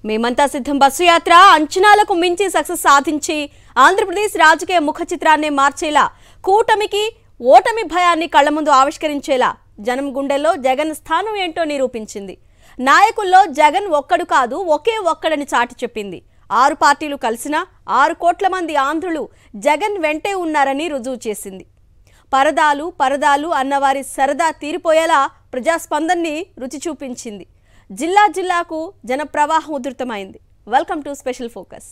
మేమంతా సిద్ధం బస్సు యాత్ర అంచనాలకు మించి సక్సెస్ సాధించి ఆంధ్రప్రదేశ్ రాజకీయ ముఖ చిత్రాన్ని మార్చేలా కూటమికి ఓటమి భయాన్ని కళ్ల ముందు ఆవిష్కరించేలా జనం గుండెల్లో జగన్ స్థానం ఏంటో నిరూపించింది. నాయకుల్లో జగన్ ఒక్కడు కాదు ఒకే ఒక్కడని చాటి చెప్పింది. 6 పార్టీలు కలిసినా 6 కోట్ల మంది ఆంధ్రులు జగన్ వెంటే ఉన్నారని రుజువు చేసింది. పరదాలు అన్నవారి సరదా తీరిపోయేలా ప్రజాస్పందన్ని రుచి చూపించింది. జిల్లా జిల్లాకు జన ప్రవాహం ఉధృతమైంది. Welcome to special focus.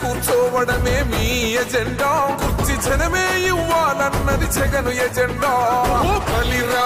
కూర్చోవడమే మీ ఎజెండా, కుర్చీ జనమే ఇవ్వాలన్నది జగన్ ఎజెండా. బలిరా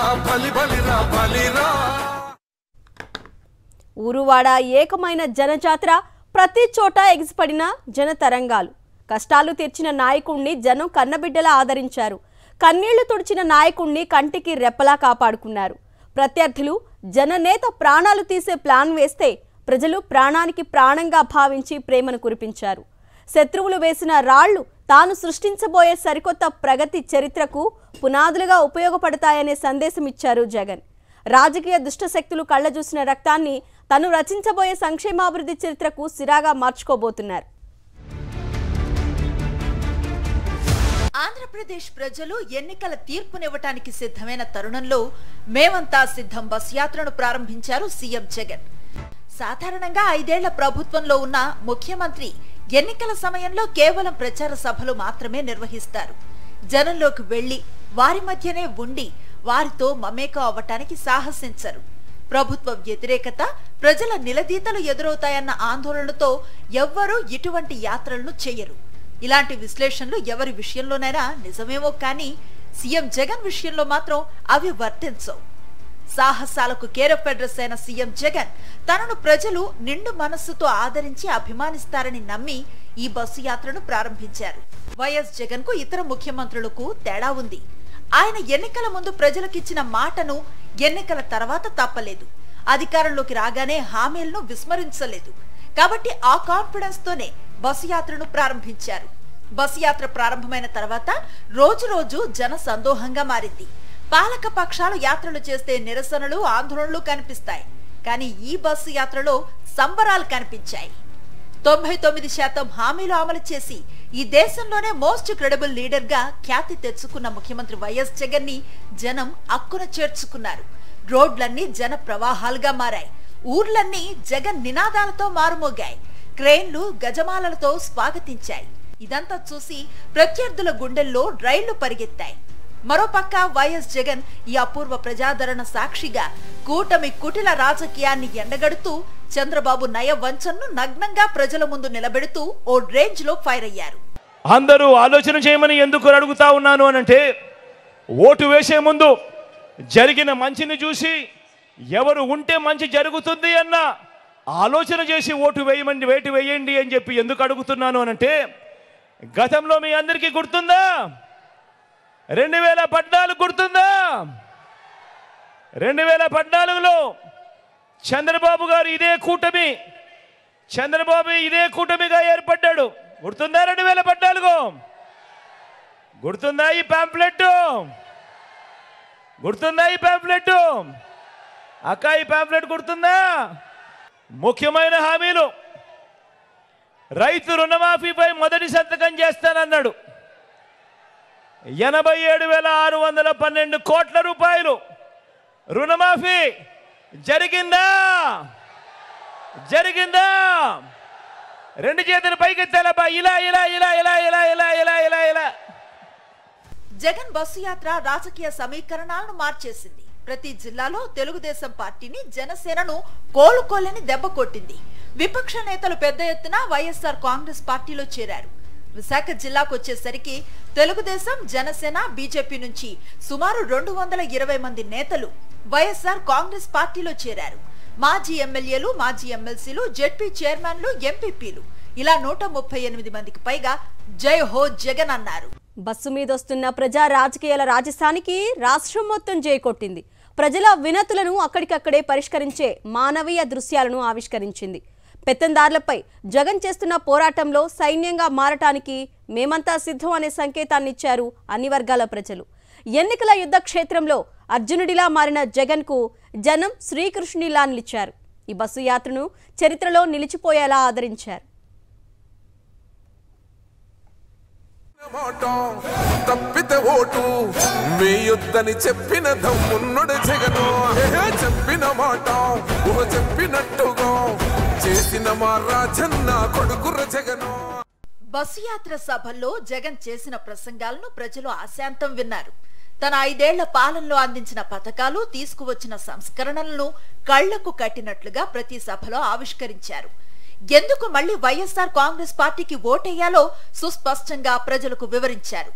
ఊరువాడ ఏకమైన జనజాతర, ప్రతి చోట ఎగిసిపడిన జన తరంగాలు. కష్టాలు తీర్చిన నాయకుణ్ణి జనం కన్నబిడ్డలా ఆదరించారు. కన్నీళ్లు తుడిచిన నాయకుణ్ణి కంటికి రెప్పలా కాపాడుకున్నారు. ప్రత్యర్థులు జననేత ప్రాణాలు తీసే ప్లాన్ వేస్తే ప్రజలు ప్రాణానికి ప్రాణంగా భావించి ప్రేమను కురిపించారు. శత్రువులు వేసిన రాళ్లు తాను సృష్టించబోయే సరికొత్త ప్రగతి చరిత్రకు పునాదులుగా ఉపయోగపడతాయనే సందేశం ఇచ్చారు జగన్. రాజకీయ దుష్టశక్తులు కళ్ళ చూసిన రక్తాన్ని తను రచించబోయే సంక్షేమాభివృద్ధి చరిత్రకు సిరాగా మార్చుకోబోతున్నారు. ఆంధ్రప్రదేశ్ ప్రజలు ఎన్నికల తీర్పునివ్వటానికి సిద్ధమైన తరుణంలో మేమంతా సిద్ధం బస్ యాత్రను ప్రారంభించారు సీఎం జగన్. సాధారణంగా 5 ఏళ్ల ప్రభుత్వంలో ఉన్న ముఖ్యమంత్రి ఎన్నికల సమయంలో కేవలం ప్రచార సభలు మాత్రమే నిర్వహిస్తారు. జనంలోకి వెళ్లి వారి మధ్యనే ఉండి వారితో మమేకం అవ్వటానికి సాహసించరు. ప్రభుత్వ వ్యతిరేకత, ప్రజల నిలదీతలు ఎదురవుతాయన్న ఆందోళనతో ఎవ్వరూ ఇటువంటి యాత్రలను చేయరు. ఇలాంటి విశ్లేషణలు ఎవరి విషయంలోనైనా నిజమేమో కానీ సీఎం జగన్ విషయంలో మాత్రం అవి వర్తించవు. సాహసాలకు కేరఫ్ అడ్రస్ అయిన సీఎం జగన్ తనను ప్రజలు నిండు మనస్సుతో ఆదరించి అభిమానిస్తారని నమ్మి ఈ బస్సు యాత్రను ప్రారంభించారు. వైఎస్ జగన్ కు ఇతర ముఖ్యమంత్రులకు తేడా ఉంది. ఆయన ఎన్నికల ముందు ప్రజలకిచ్చిన మాటను ఎన్నికల తర్వాత తప్పలేదు. అధికారంలోకి రాగానే హామీలను విస్మరించలేదు. కాబట్టి ఆ కాన్ఫిడెన్స్ తోనే బస్సు యాత్రను ప్రారంభించారు. బస్సు యాత్ర ప్రారంభమైన తర్వాత రోజు జన సందోహంగా మారింది. పాలక పక్షాలు యాత్రలు చేస్తే నిరసనలు, ఆందోళనలు కనిపిస్తాయి. కానీ ఈ బస్సు యాత్రలో సంబరాలు కనిపించాయి. 99% హామీలు అమలు చేసి ఈ దేశంలోనే మోస్ట్ క్రెడిబుల్ లీడర్ గా ఖ్యాతి తెచ్చుకున్న ముఖ్యమంత్రి వైఎస్ జగన్ ని జనం అక్కున చేర్చుకున్నారు. రోడ్లన్నీ జన ప్రవాహాలుగా మారాయి. ఊర్లన్నీ జగన్ నినాదాలతో మారుమోగాయి. క్రేన్లు గజమాలలతో స్వాగతించాయి. ఇదంతా చూసి ప్రత్యర్థుల గుండెల్లో రైళ్లు పరిగెత్తాయి. మరోపక్క వైఎస్ జగన్ ఈ అపూర్వ ప్రజాదరణ సాక్షిగా కూటమి కుటిల రాజకీయాన్ని ఎండగడుతూ చంద్రబాబు నయ వంచనను నగ్నంగా ప్రజల ముందు నిలబెడుతూ ఓ రేంజ్ లో ఫైర్ అయ్యారు. అందరూ ఆలోచన చేయమని ఎందుకు అడుగుతా ఉన్నాను అనంటే, ఓటు వేసే ముందు జరిగిన మంచిని చూసి ఎవరు ఉంటే మంచి జరుగుతుంది అన్న ఆలోచన చేసి ఓటు వేయండి అని చెప్పి ఎందుకు అడుగుతున్నాను అనంటే, గతంలో మీ అందరికీ గుర్తుందా? 2014 గుర్తుందా? 2014లో చంద్రబాబు ఇదే కూటమిగా ఏర్పడ్డాడు. గుర్తుందా? 2014 గుర్తుందా? ఈ పాంప్లెట్ అక్క, ఈ పాంప్లెట్ గుర్తుందా? ముఖ్యమైన హామీలు. రైతు రుణమాఫీపై మొదటి సంతకం చేస్తానన్నాడు. 87,612 కోట్ల రూపాయలు రుణమాఫీ జరిగిందా? రెండు చేతులు పైకెత్తాలబ్బా, ఇలా. జగన్ బస్సు యాత్ర రాజకీయ సమీకరణాలను మార్చేసింది. ప్రతి జిల్లాలో తెలుగుదేశం పార్టీని, జనసేనను కోలుకోలేని దెబ్బ కొట్టింది. విపక్ష నేతలు పెద్ద ఎత్తున వైఎస్ఆర్ కాంగ్రెస్ పార్టీలో చేరారు. విశాఖ జిల్లాకు వచ్చేసరికి తెలుగుదేశం, జనసేన, బీజేపీ నుంచి సుమారు 220 మంది నేతలు వైఎస్ఆర్ కాంగ్రెస్ పార్టీలో చేరారు. మాజీ ఎమ్మెల్యేలు, మాజీ ఎమ్మెల్సీలు, జెడ్పీ చైర్మన్లు, ఎంపీపీలు ఇలా 138 మందికి పైగా జై హో జగన్ అన్నారు. బస్సు మీదొస్తున్న ప్రజా రాజకీయాల రాజస్థానికి రాష్ట్రం మొత్తం జై కొట్టింది. ప్రజల వినతులను అక్కడికక్కడే పరిష్కరించే మానవీయ దృశ్యాలను ఆవిష్కరించింది. పెత్తందారులపై జగన్ చేస్తున్న పోరాటంలో సైన్యంగా మారటానికి మేమంతా సిద్ధం అనే సంకేతాన్ని ఇచ్చారు అన్ని వర్గాల ప్రజలు. ఎన్నికల యుద్ధ క్షేత్రంలో అర్జునుడిలా మారిన జగన్కు జనం శ్రీకృష్ణునిలా నిలిచారు. ఈ బస్సు యాత్రను చరిత్రలో నిలిచిపోయేలా ఆదరించారు. తప్పితే ఓటు వేయొద్దని చెప్పిన దమ్మున్నడు జగను. చెప్పిన మాట చెప్పినట్టుగా చేసిన మా రాజన్న కొడుకుర జగను. బస్సు యాత్ర సభల్లో జగన్ చేసిన ప్రసంగాలను ప్రజలు ఆశాంతం విన్నారు. తన 5 ఏళ్ల పాలనలో అందించిన పథకాలు, తీసుకువచ్చిన సంస్కరణలను కళ్లకు కట్టినట్లుగా ప్రతి సభలో ఆవిష్కరించారు. ఎందుకు మళ్లీ వైఎస్ఆర్ కాంగ్రెస్ పార్టీకి ఓటేయాలో సుస్పష్టంగా ప్రజలకు వివరించారు.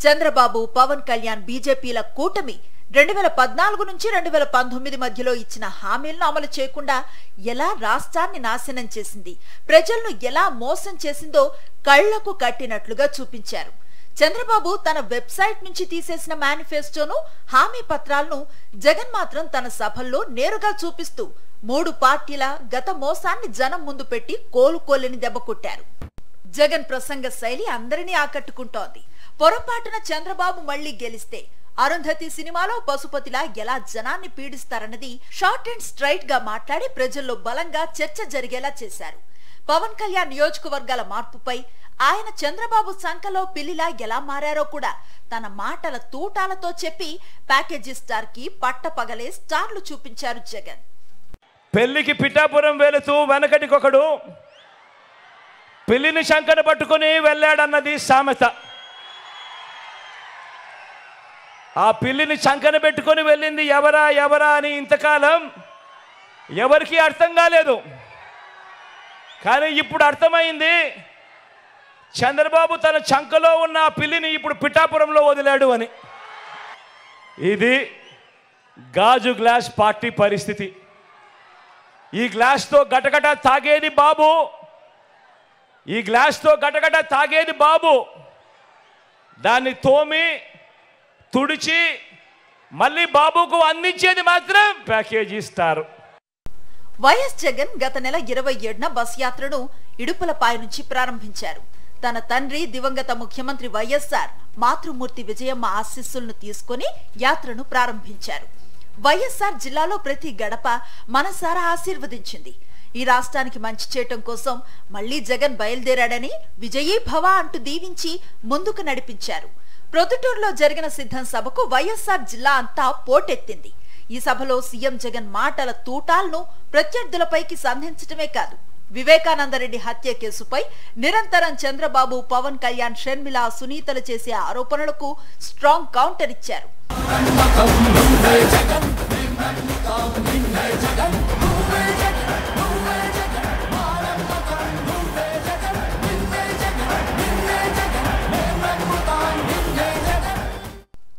చంద్రబాబు, పవన్ కళ్యాణ్ బీజేపీల కూటమి 2014 నుంచి 2019 మధ్యలో ఇచ్చిన హామీలను అమలు చేయకుండా ఎలా రాష్ట్రాన్ని నాశనం చేసింది, ప్రజలను ఎలా మోసం చేసిందో కళ్లకు కట్టినట్లుగా చూపించారు. చంద్రబాబు తన వెబ్సైట్ నుంచి తీసేసిన మేనిఫెస్టోను, హామీ పత్రాలను జగన్ మాత్రం తన సభల్లో నేరుగా చూపిస్తూ 3 పార్టీల గత మోసాన్ని జనం ముందు పెట్టి కోలుకోలేని దెబ్బ కొట్టారు. జగన్ ప్రసంగ శైలి అందరినీ ఆకట్టుకుంటోంది. పొరపాటున చంద్రబాబు మళ్లీ గెలిస్తే అరుంధతి సినిమాలో పశుపతిలా ఎలా జనాన్ని పీడిస్తారన్నది షార్ట్ అండ్ స్ట్రైట్ గా మాట్లాడి ప్రజల్లో బలంగా చర్చ జరిగేలా చేశారు. పవన్ కళ్యాణ్ నియోజకవర్గాల మార్పుపై, ఆయన చంద్రబాబు సంకలో పిల్లిలా ఎలా మారారో కూడా తన మాటల తూటాలతో చెప్పి ప్యాకేజీ స్టార్ కి పట్టపగలే స్టార్లు చూపించారు జగన్. పెళ్లికి పిఠాపురం వెళుతూ వెనకటికొకడు పిల్లిని శంకన పట్టుకుని వెళ్ళాడన్నది సామెత. ఆ పిల్లిని శంకన పెట్టుకొని వెళ్ళింది ఎవరా అని ఇంతకాలం ఎవరికీ అర్థం కాలేదు. కానీ ఇప్పుడు అర్థమైంది, చంద్రబాబు తన చంకలో ఉన్న ఆ పిల్లిని ఇప్పుడు పిఠాపురంలో వదిలాడు అని. ఇది గాజు గ్లాస్ పార్టీ పరిస్థితి. ఈ గ్లాస్తో గటగట తాగేది బాబు, ఈ గ్లాస్తో గటగట తాగేది బాబు. దాన్ని తోమి తుడిచి మళ్ళీ బాబుకు అందించేది మాత్రం ప్యాకేజీ స్టార్. వైఎస్ జగన్ గత నెల 27న బస్ యాత్రను ఇడుపులపాయ నుంచి ప్రారంభించారు. తన తండ్రి దివంగత ముఖ్యమంత్రి వైఎస్ఆర్ మాతృమూర్తి విజయమ్మ ఆశీస్సులను తీసుకుని యాత్రను ప్రారంభించారు. వైఎస్ఆర్ జిల్లాలో ప్రతి గడప మనసారా ఆశీర్వదించింది. ఈ రాష్ట్రానికి మంచి చేయటం కోసం మళ్లీ జగన్ బయలుదేరాడని విజయీ భవ అంటూ దీవించి ముందుకు నడిపించారు. ప్రొద్దుటూరులో జరిగిన సిద్ధం సభకు వైఎస్ఆర్ జిల్లా అంతా పోటెత్తింది. ఈ సభలో సీఎం జగన్ మాటల తూటాలను ప్రత్యర్థులపైకి సంధించటమే కాదు, వివేకానందరెడ్డి హత్య కేసుపై నిరంతరం చంద్రబాబు, పవన్ కళ్యాణ్, షర్మిల, సునీతలు చేసే ఆరోపణలకు స్ట్రాంగ్ కౌంటర్ ఇచ్చారు.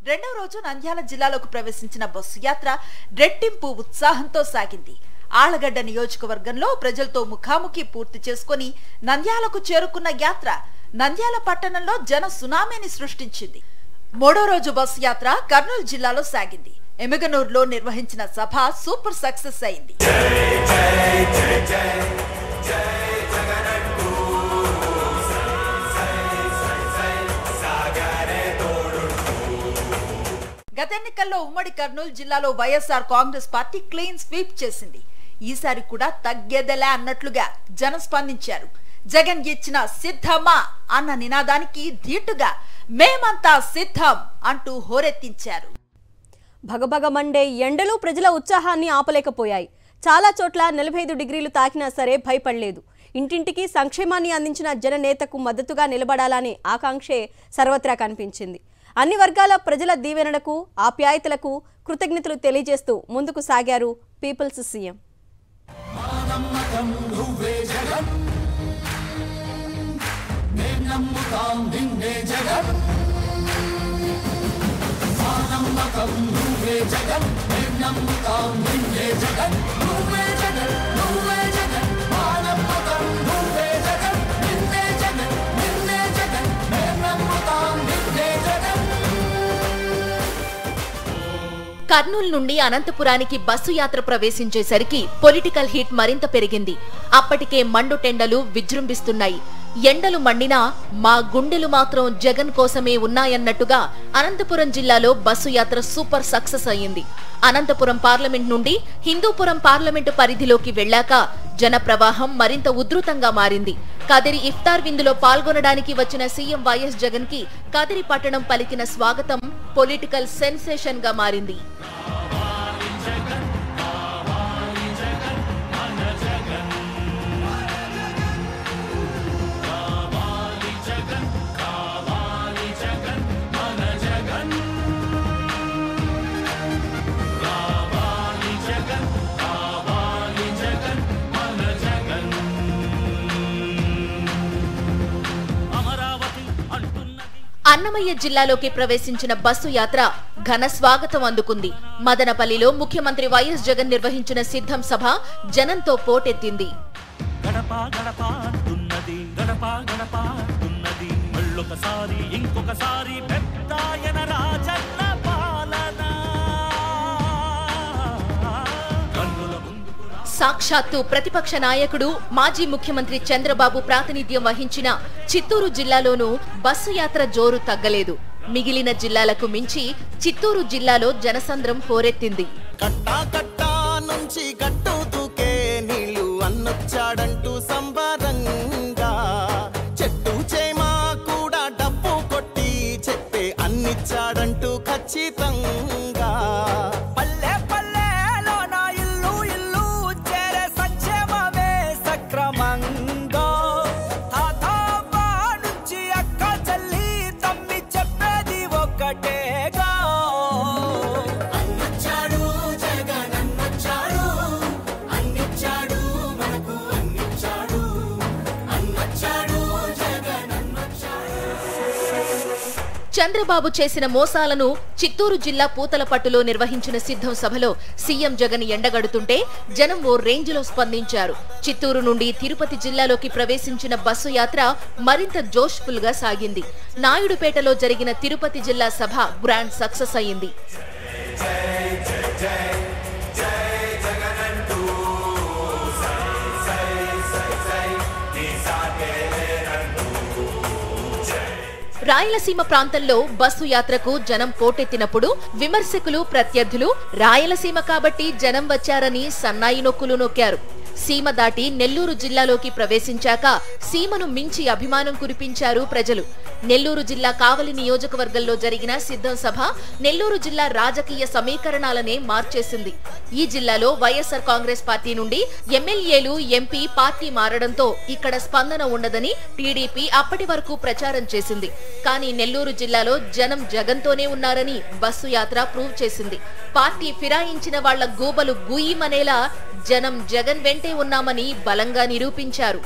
రెండవ రోజు నంద్యాల జిల్లాలోకి ప్రవేశించిన బస్సు యాత్ర రెట్టింపు ఉత్సాహంతో సాగింది. ఆళ్లగడ్డ నియోజకవర్గంలో ప్రజలతో ముఖాముఖి పూర్తి చేసుకుని నంద్యాలకు చేరుకున్న యాత్ర నంద్యాల పట్టణంలో జన సునామీని సృష్టించింది. మూడో రోజు బస్సు యాత్ర కర్నూలు జిల్లాలో సాగింది. ఎమ్మిగనూరులో నిర్వహించిన సభ సూపర్ సక్సెస్ అయింది. గత ఎన్నికల్లో ఉమ్మడి కర్నూలు జిల్లాలో YSR Congress party clean sweep చేసింది. ఈసారి కూడా తగ్గేదలే అన్నట్లుగా జనం స్పందించారు. జగన్ ఇచ్చిన సిద్ధమా అన్న నినాదానికి ధీటుగా మేమంతా సిద్ధం అంటూ హోరెత్తించారు. భగభగ మండే ఎండలు ప్రజల ఉత్సాహాన్ని ఆపలేకపోయాయి. చాలా చోట్ల 45 డిగ్రీలు తాకినా సరే భయపడలేదు. ఇంటింటికి సంక్షేమాన్ని అందించిన జననేతకు మద్దతుగా నిలబడాలనే ఆకాంక్షే సర్వత్రా కనిపించింది. అన్ని వర్గాల ప్రజల దీవెనలకు, ఆప్యాయతలకు కృతజ్ఞతలు తెలియజేస్తూ ముందుకు సాగారు పీపుల్స్ సీఎం. కర్నూలు నుండి అనంతపురానికి బస్సు యాత్ర ప్రవేశించేసరికి పొలిటికల్ హీట్ మరింత పెరిగింది. అప్పటికే మండుటెండలు విజృంభిస్తున్నాయి. ఎండలు మండినా మా గుండెలు మాత్రం జగన్ కోసమే ఉన్నాయన్నట్టుగా అనంతపురం జిల్లాలో బస్సు యాత్ర సూపర్ సక్సెస్ అయ్యింది. అనంతపురం పార్లమెంట్ నుండి హిందూపురం పార్లమెంటు పరిధిలోకి వెళ్లాక జన ప్రవాహం మరింత ఉధృతంగా మారింది. కదిరి ఇఫ్తార్ విందులో పాల్గొనడానికి వచ్చిన సీఎం వైఎస్ జగన్ కి కదిరి పట్టణం పలికిన స్వాగతం పొలిటికల్ సెన్సేషన్ గా మారింది. అన్నమయ్య జిల్లాలోకి ప్రవేశించిన బస్సు యాత్ర ఘన స్వాగతం అందుకుంది. మదనపల్లిలో ముఖ్యమంత్రి వైఎస్ జగన్ నిర్వహించిన సిద్ధం సభ జనంతో పోటెత్తింది. సాక్షాత్తు ప్రతిపక్ష నాయకుడు మాజీ ముఖ్యమంత్రి చంద్రబాబు ప్రాతినిధ్యం వహించిన చిత్తూరు జిల్లాలోనూ బస్సు యాత్ర జోరు తగ్గలేదు. మిగిలిన జిల్లాలకు మించి చిత్తూరు జిల్లాలో జనసంద్రం హోరెత్తింది. అన్నొచ్చాడంటూ సంబరంగా చెట్టు చేమా కూడా డబ్బు కొట్టి చెప్పే అన్నిచ్చాడంటూ ఖచ్చితంగా పల్లె పల్లెలో నా ఇల్లు ఇల్లు చేరే సంక్షేమమే సక్రమంగా తాతాబా నుంచి అక్క చెల్లి తమ్మి చెప్పేది ఒక్కటేగా అన్నొచ్చాడు జగన్ అన్నొచ్చాడు అన్నిచ్చాడు మనకు అన్నిచ్చాడు అన్నొచ్చాడు జగన్ అన్నొచ్చాడు. చంద్రబాబు చేసిన మోసాలను చిత్తూరు జిల్లా పూతలపట్టులో నిర్వహించిన సిద్ధం సభలో సీఎం జగన్ ఎండగడుతుంటే జనం ఓ రేంజ్లో స్పందించారు. చిత్తూరు నుండి తిరుపతి జిల్లాలోకి ప్రవేశించిన బస్సు యాత్ర మరింత జోష్ఫుల్ గా సాగింది. నాయుడుపేటలో జరిగిన తిరుపతి జిల్లా సభ గ్రాండ్ సక్సెస్ అయింది. రాయలసీమ ప్రాంతంలో బస్సు యాత్రకు జనం పోటెత్తినప్పుడు విమర్శకులు ప్రత్యర్థులు రాయలసీమ కాబట్టి జనం వచ్చారని సన్నాయి నొక్కులు నొక్కారు. సీమ దాటి నెల్లూరు జిల్లాలోకి ప్రవేశించాక సీమను మించి అభిమానం కురిపించారు ప్రజలు. నెల్లూరు జిల్లా కావలి నియోజకవర్గంలో జరిగిన సిద్ధం సభ నెల్లూరు జిల్లా రాజకీయ సమీకరణాలనే మార్చేసింది. ఈ జిల్లాలో వైఎస్ఆర్ కాంగ్రెస్ పార్టీ నుండి ఎమ్మెల్యేలు ఎంపీ పార్టీ మారడంతో ఇక్కడ స్పందన ఉండదని టీడీపీ అప్పటి వరకు ప్రచారం చేసింది. కానీ నెల్లూరు జిల్లాలో జనం జగన్తోనే ఉన్నారని బస్సు యాత్ర ప్రూవ్ చేసింది. పార్టీ ఫిరాయించిన వాళ్ల గూబలు గుయ్యమనేలా జనం జగన్ వెంటే ఉన్నామని బలంగా నిరూపించారు.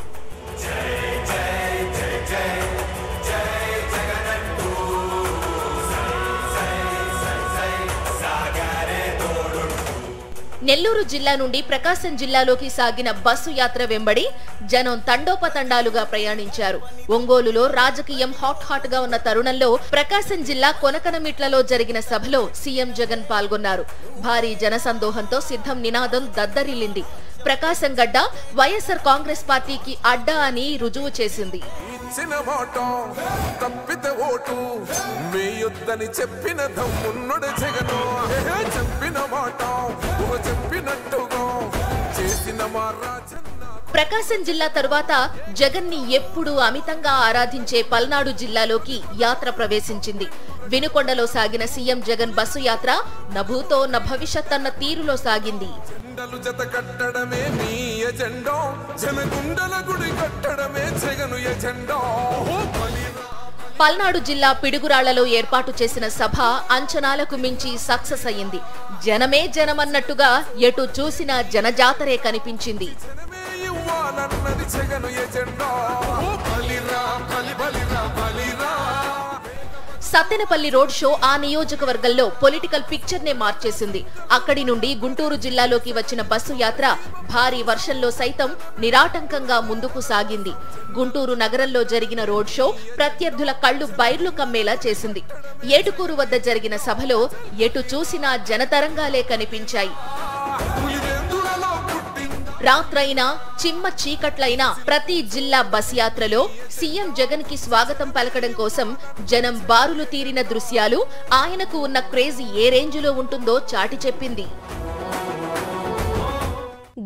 నెల్లూరు జిల్లా నుండి ప్రకాశం జిల్లాలోకి సాగిన బస్సు యాత్ర వెంబడి జనం తండోపతండాలుగా ప్రయాణించారు. ఒంగోలులో రాజకీయం హాట్ గా ఉన్న తరుణంలో ప్రకాశం జిల్లా కొనకనమిట్లలో జరిగిన సభలో సీఎం జగన్ పాల్గొన్నారు. భారీ జనసందోహంతో సిద్ధం నినాదం దద్దరిల్లింది. ప్రకాశం గడ్డ వైఎస్ఆర్ కాంగ్రెస్ పార్టీకి అడ్డా అని రుజువు చేసింది. తప్పితే ఓటు వేయొద్దని చెప్పిన దమ్మున్నడు జగను చెప్పిన మాట చెప్పినట్టుగా చేసిన మా రాజన్న. ప్రకాశం జిల్లా తరువాత జగన్ ని ఎప్పుడూ అమితంగా ఆరాధించే పల్నాడు జిల్లాలోకి యాత్ర ప్రవేశించింది. వినుకొండలో సాగిన సీఎం జగన్ బస్సు యాత్ర నభూతో న భవిష్యత్ అన్న తీరులో సాగింది. జత కట్టడమే మీ ఎజెండా, జనగుండల గుడి కట్టడమే జగను ఎజెండా. పల్నాడు జిల్లా పిడుగురాళ్లలో ఏర్పాటు చేసిన సభ అంచనాలకు మించి సక్సెస్ అయ్యింది. జనమే జనమన్నట్టుగా ఎటు చూసినా జనజాతరే కనిపించింది. సత్తెనపల్లి రోడ్ షో ఆ నియోజకవర్గంలో పొలిటికల్ పిక్చర్ నే మార్చేసింది. అక్కడి నుండి గుంటూరు జిల్లాలోకి వచ్చిన బస్సు యాత్ర భారీ వర్షంలో సైతం నిరాటంకంగా ముందుకు సాగింది. గుంటూరు నగరంలో జరిగిన రోడ్ షో ప్రత్యర్థుల కళ్లు బైర్లు కమ్మేలా చేసింది. ఏటుకూరు వద్ద జరిగిన సభలో ఎటు చూసినా జనతరంగాలే కనిపించాయి. రాత్రైనా చిమ్మ చీకట్లైనా ప్రతి జిల్లా బస్ యాత్రలో సీఎం జగన్ కి స్వాగతం పలకడం కోసం జనం బారులు తీరిన దృశ్యాలు ఆయనకు ఉన్న క్రేజ్ ఏ రేంజ్లో ఉంటుందో చాటి చెప్పింది.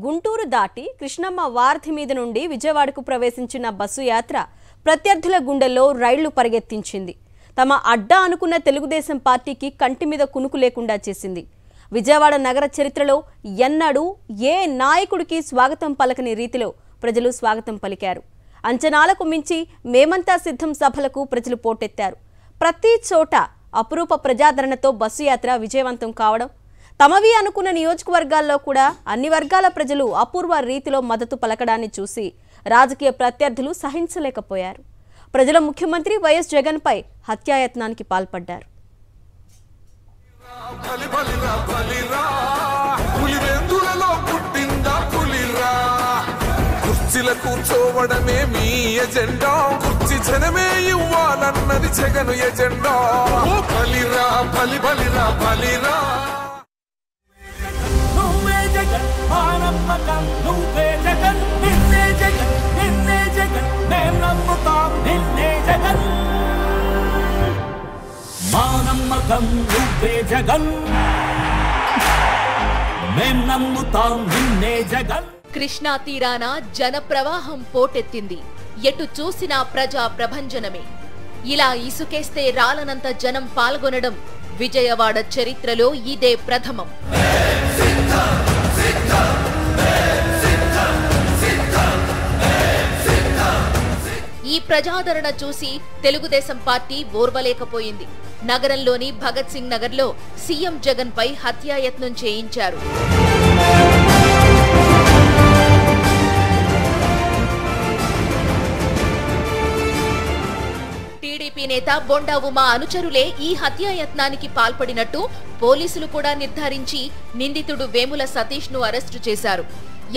గుంటూరు దాటి కృష్ణమ్మ వారధి మీద నుండి విజయవాడకు ప్రవేశించిన బస్సు యాత్ర ప్రత్యర్థుల గుండెల్లో రైళ్లు పరిగెత్తించింది. తమ అడ్డా అనుకున్న తెలుగుదేశం పార్టీకి కంటి మీద కునుకు లేకుండా చేసింది. విజయవాడ నగర చరిత్రలో ఎన్నడూ ఏ నాయకుడికి స్వాగతం పలకని రీతిలో ప్రజలు స్వాగతం పలికారు. అంచనాలకు మించి మేమంతా సిద్ధం సభలకు ప్రజలు పోటెత్తారు. ప్రతి చోట అపురూప ప్రజాదరణతో బస్సు యాత్ర విజయవంతం కావడం, తమవి అనుకున్న నియోజకవర్గాల్లో కూడా అన్ని వర్గాల ప్రజలు అపూర్వ రీతిలో మద్దతు పలకడాన్ని చూసి రాజకీయ ప్రత్యర్థులు సహించలేకపోయారు. ప్రజల ముఖ్యమంత్రి వైఎస్ జగన్ పై హత్యాయత్నానికి పాల్పడ్డారు. కూర్చోవడమే మీ ఎజెండా, కుర్చీ జనమే ఇవ్వాలన్నది జగన్ ఎజెండా. బలిరా బలి బలిరా బలిరా నువ్వే జగన్, నిన్నే జగన్, నిన్నే జగన్, మేం నమ్ముతాం నిన్నే జగన్. మా నమ్మకం నువ్వే జగన్, మేం నమ్ముతాం నిన్నే జగన్. కృష్ణా తీరాన జన ప్రవాహం పోటెత్తింది. ఎటు చూసినా ప్రజా ప్రభంజనమే. ఇలా ఇసుకేస్తే రాలనంత జనం పాల్గొనడం విజయవాడ చరిత్రలో ఇదే ప్రథమం. ఈ ప్రజాదరణ చూసి తెలుగుదేశం పార్టీ ఓర్వలేకపోయింది. నగరంలోని భగత్ సింగ్ నగర్లో సీఎం జగన్ పై హత్యాయత్నం చేయించారు. టీడీపీ నేత బొండా ఉమా అనుచరులే ఈ హత్యాయత్నానికి పాల్పడినట్టు పోలీసులు కూడా నిర్ధారించి నిందితుడు వేముల సతీష్ ను అరెస్టు చేశారు.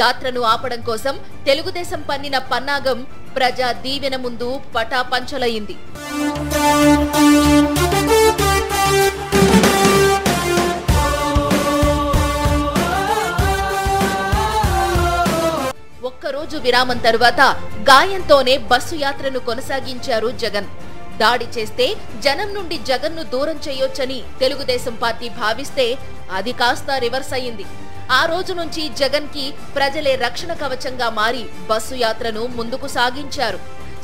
యాత్రను ఆపడం కోసం తెలుగుదేశం పన్నిన పన్నాగం ప్రజా దీవెన ముందు పటాపంచలయింది. ఒక్కరోజు విరామం తరువాత గాయంతోనే బస్సు యాత్రను కొనసాగించారు జగన్. దాడి చేస్తే జనం నుండి జగన్ను దూరం చేయొచ్చని తెలుగుదేశం పార్టీ భావిస్తే అది కాస్త రివర్స్ అయింది. ఆ రోజు నుంచి జగన్ కి ప్రజలే రక్షణ కవచంగా మారి బస్సు యాత్రను ముందుకు సాగించారు.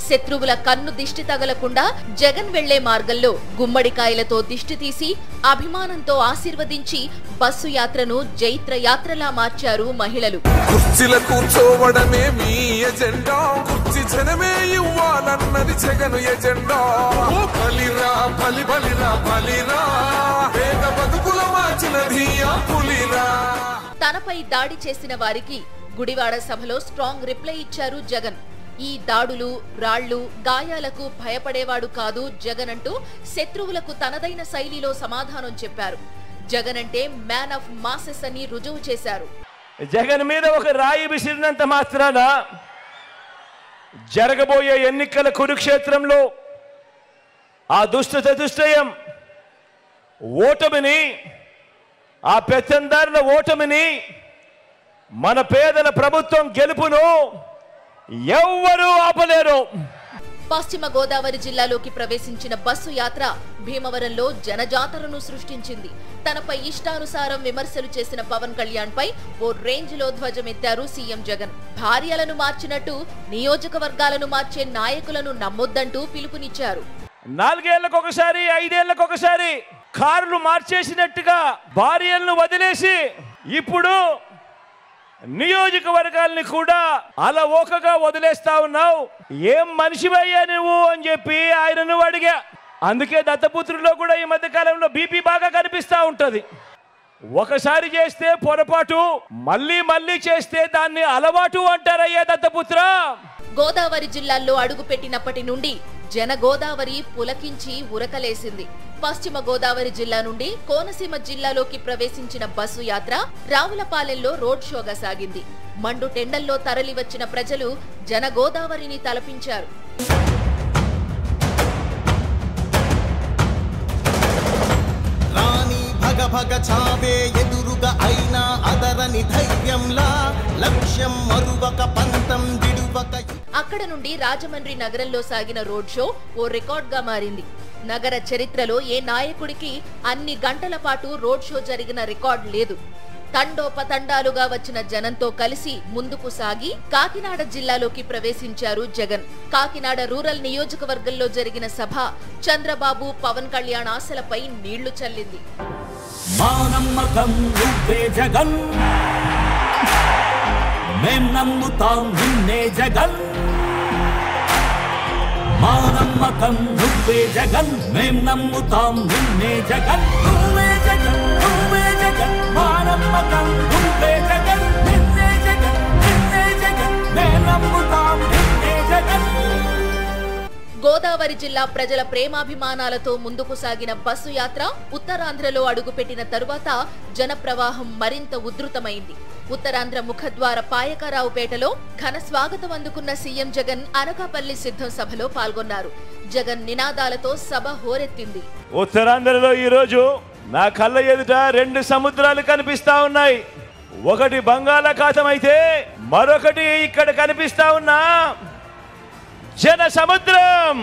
శత్రువుల కన్ను దిష్టి తగలకుండా జగన్ వెళ్లే మార్గంలో గుమ్మడికాయలతో దిష్టి తీసి అభిమానంతో ఆశీర్వదించి బస్సు యాత్రను జైత్ర యాత్రలా మార్చారు మహిళలు. కుర్చీల కూర్చోవడమే మీ ఎజెండా, కుర్చీ జనమే ఇవ్వాలన్నది జగన్ ఎజెండా. బలిరా బలి బలిరా బలిరా, పేద బతుకుల మార్చినది ఆ పులిరా. తనపై దాడి చేసిన వారికి గుడివాడ సభలో స్ట్రాంగ్ రిప్లై ఇచ్చారు జగన్. ఈ దాడులు, రాళ్లు, గాయాలకు భయపడేవాడు కాదు జగన్ అంటూ శత్రువులకు తనదైన శైలిలో సమాధానం చెప్పారు. జగన్ అంటే మ్యాన్ ఆఫ్ మాసెస్ అని రుజువు చేశారు. జగన్ మీద ఒక రాయి విసిరినంత మాత్రాన జరగబోయే ఎన్నికల కురుక్షేత్రంలో ఆ దుష్ట చతుష్టయం ఓటమిని, ఆ పెత్తందారుల ఓటమిని, మన పేదల ప్రభుత్వం గెలుపును ఎవ్వరూ ఆపలేరు. పశ్చిమ గోదావరి జిల్లాలోకి ప్రవేశించిన బస్సు యాత్ర భీమవరంలో జనజాతరను సృష్టించింది. తనపై ఇష్టానుసారం విమర్శలు చేసిన పవన్ కళ్యాణ్ పై ఓ రేంజ్ లో ధ్వజమెత్తారు సీఎం జగన్. భార్యలను మార్చినట్టు నియోజకవర్గాలను మార్చే నాయకులను నమ్మొద్దంటూ పిలుపునిచ్చారు. 4 ఏళ్లకొకసారి, 5 ఏళ్లకొకసారి కార్లు మార్చేసినట్టుగా భార్యలను వదిలేసి ఇప్పుడు నియోజకవర్గాల్ని కూడా అలవోకగా వదిలేస్తా ఉన్నావు. ఏం మనిషివయ్యా నువ్వు అని చెప్పి ఆయనను అడిగా. అందుకే దత్తపుత్రుల్లో కూడా ఈ మధ్య కాలంలో బీపీ బాగా కనిపిస్తా ఉంటది. ఒకసారి చేస్తే పొరపాటు, మళ్ళీ మళ్ళీ చేస్తే దాన్ని అలవాటు అంటారయ్యా దత్తపుత్ర. గోదావరి జిల్లాల్లో అడుగుపెట్టినప్పటి నుండి జన గోదావరి పులకించి ఉరకలేసింది. పశ్చిమ గోదావరి జిల్లా నుండి కోనసీమ జిల్లాలోకి ప్రవేశించిన బస్సు యాత్ర రావులపాలెంలో రోడ్ షోగా సాగింది. మండు టెండల్లో తరలివచ్చిన ప్రజలు జన గోదావరిని తలపించారు. రాణి భగ భగ చావే ఎదురుగా అయినా అదరని ధైర్యంలా లక్ష్యం మరువక పంతం విడువక. అక్కడ నుండి రాజమండ్రి నగరంలో సాగిన రోడ్ షో ఓ రికార్డ్గా మారింది. నగర చరిత్రలో ఏ నాయకుడికి అన్ని గంటల పాటు రోడ్ షో జరిగిన రికార్డ్ లేదు. తండోపతండాలుగా వచ్చిన జనంతో కలిసి ముందుకు సాగి కాకినాడ జిల్లాలోకి ప్రవేశించారు జగన్. కాకినాడ రూరల్ నియోజకవర్గంలో జరిగిన సభ చంద్రబాబు పవన్ కళ్యాణ్ ఆశలపై నీళ్లు చల్లింది. మా నమ్మకం నువ్వే జగన్, మేం నమ్ముతాం నిన్నే జగన్. మా నమ్మకం నువ్వే జగన్, మేం నమ్ముతాం నిన్నే జగన్. నువ్వే జగన్, నువ్వే జగన్, మా నమ్మకం నువ్వే జగన్, నిన్నే జగన్, నిన్నే జగన్, మేం నమ్ముతాం నిన్నే జగన్. గోదావరి జిల్లా ప్రజల ప్రేమాభిమానాలతో ముందుకు సాగిన బస్సు యాత్ర ఉత్తరాంధ్రలో అడుగుపెట్టిన తరువాత జనప్రవాహం మరింత ఉధృతమైంది. ఉత్తరాంధ్ర ముఖద్వార పాయకరావుపేటలో ఘన స్వాగతం అందుకున్న సీఎం జగన్ అనకాపల్లి సిద్ధం సభలో పాల్గొన్నారు. జగన్ నినాదాలతో సభ హోరెత్తింది. ఉత్తరాంధ్రలో ఈరోజు నా కళ్ళ ఎదుట 2 సముద్రాలు కనిపిస్తా ఉన్నాయి. ఒకటి బంగాళాఖాతం అయితే మరొకటి ఇక్కడ కనిపిస్తా ఉన్న జన సముద్రం.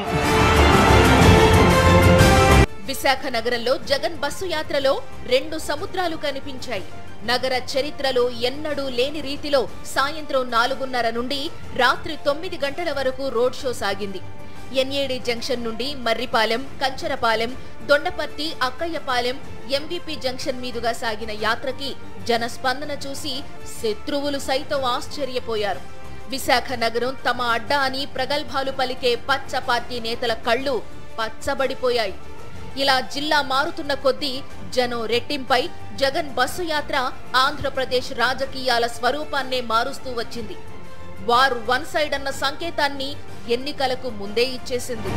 విశాఖ నగరంలో జగన్ బస్సు యాత్రలో 2 సముద్రాలు కనిపించాయి. నగర చరిత్రలో ఎన్నడూ లేని రీతిలో సాయంత్రం 4:30 నుండి రాత్రి 9 గంటల వరకు రోడ్ షో సాగింది. ఎన్ఏడి జంక్షన్ నుండి మర్రిపాలెం, కంచరపాలెం, దొండపర్తి, అక్కయ్యపాలెం, ఎంబీపీ జంక్షన్ మీదుగా సాగిన యాత్రకి జనస్పందన చూసి శత్రువులు సైతం ఆశ్చర్యపోయారు. విశాఖ నగరం తమ అడ్డా అని ప్రగల్భాలు పలికే పచ్చ పార్టీ నేతల కళ్ళు పచ్చబడిపోయాయి. ఇలా జిల్లా మారుతున్న కొద్దీ జనం రెట్టింపై జగన్ బస్సు యాత్ర ఆంధ్రప్రదేశ్ రాజకీయాల స్వరూపాన్నే మారుస్తూ వచ్చింది. వారు వన్ సైడ్ అన్న సంకేతాన్ని ఎన్నికలకు ముందే ఇచ్చేసింది.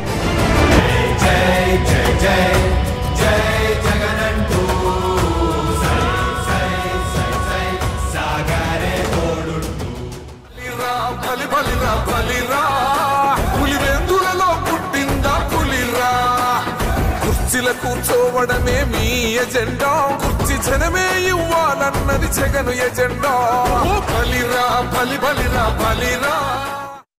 కుర్చీల కూర్చోవడమే మీ ఎజెండా, కుర్చీ జనమే ఇవ్వాలన్నది జగన్ ఎజెండా. బలిరా బలి బలిరా బలిరా.